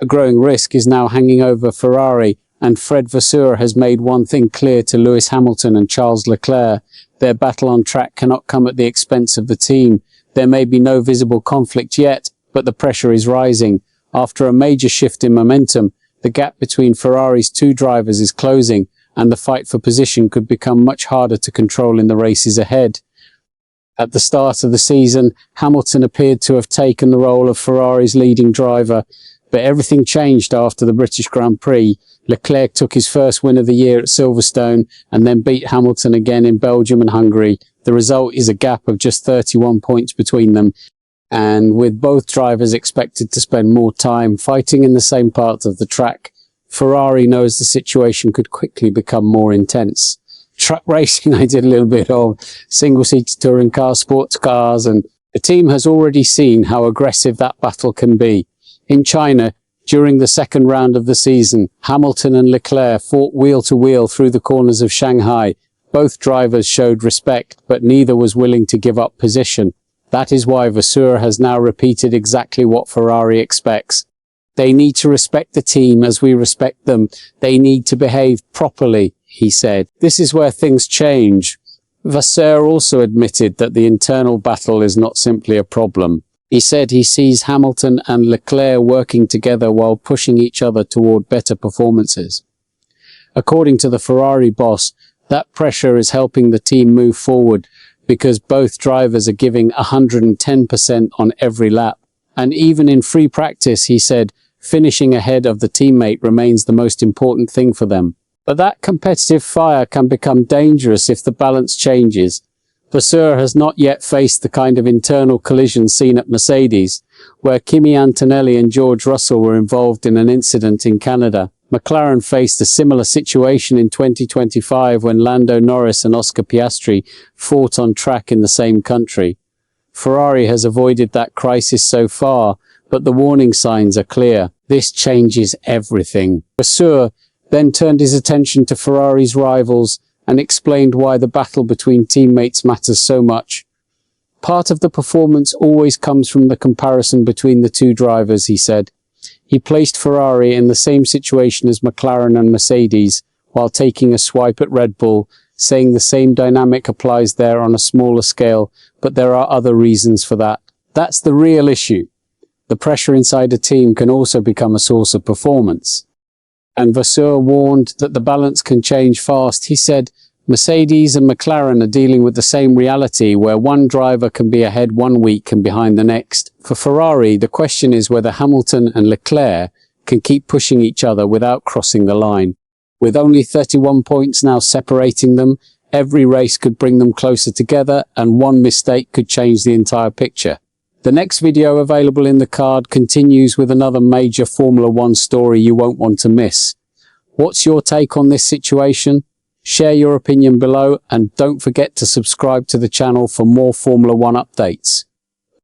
A growing risk is now hanging over Ferrari, and Fred Vasseur has made one thing clear to Lewis Hamilton and Charles Leclerc: their battle on track cannot come at the expense of the team. There may be no visible conflict yet, but the pressure is rising. After a major shift in momentum, the gap between Ferrari's two drivers is closing, and the fight for position could become much harder to control in the races ahead. At the start of the season, Hamilton appeared to have taken the role of Ferrari's leading driver, but everything changed after the British Grand Prix. Leclerc took his first win of the year at Silverstone and then beat Hamilton again in Belgium and Hungary. The result is a gap of just 31 points between them, and with both drivers expected to spend more time fighting in the same part of the track, Ferrari knows the situation could quickly become more intense. Truck racing I did a little bit of, single-seater touring cars, sports cars, and the team has already seen how aggressive that battle can be. In China, during the second round of the season, Hamilton and Leclerc fought wheel-to-wheel through the corners of Shanghai. Both drivers showed respect, but neither was willing to give up position. That is why Vasseur has now repeated exactly what Ferrari expects. They need to respect the team as we respect them. They need to behave properly, he said. This is where things change. Vasseur also admitted that the internal battle is not simply a problem. He said he sees Hamilton and Leclerc working together while pushing each other toward better performances. According to the Ferrari boss, that pressure is helping the team move forward because both drivers are giving 110% on every lap. And even in free practice, he said, finishing ahead of the teammate remains the most important thing for them. But that competitive fire can become dangerous if the balance changes. Vasseur has not yet faced the kind of internal collision seen at Mercedes, where Kimi Antonelli and George Russell were involved in an incident in Canada. McLaren faced a similar situation in 2025 when Lando Norris and Oscar Piastri fought on track in the same country. Ferrari has avoided that crisis so far, but the warning signs are clear. This changes everything. Vasseur then turned his attention to Ferrari's rivals and explained why the battle between teammates matters so much. Part of the performance always comes from the comparison between the two drivers, he said. He placed Ferrari in the same situation as McLaren and Mercedes, while taking a swipe at Red Bull, saying the same dynamic applies there on a smaller scale, but there are other reasons for that. That's the real issue. The pressure inside a team can also become a source of performance. And Vasseur warned that the balance can change fast. He said, Mercedes and McLaren are dealing with the same reality where one driver can be ahead one week and behind the next. For Ferrari, the question is whether Hamilton and Leclerc can keep pushing each other without crossing the line. With only 31 points now separating them, every race could bring them closer together, and one mistake could change the entire picture. The next video available in the card continues with another major Formula One story you won't want to miss. What's your take on this situation? Share your opinion below, and don't forget to subscribe to the channel for more Formula One updates.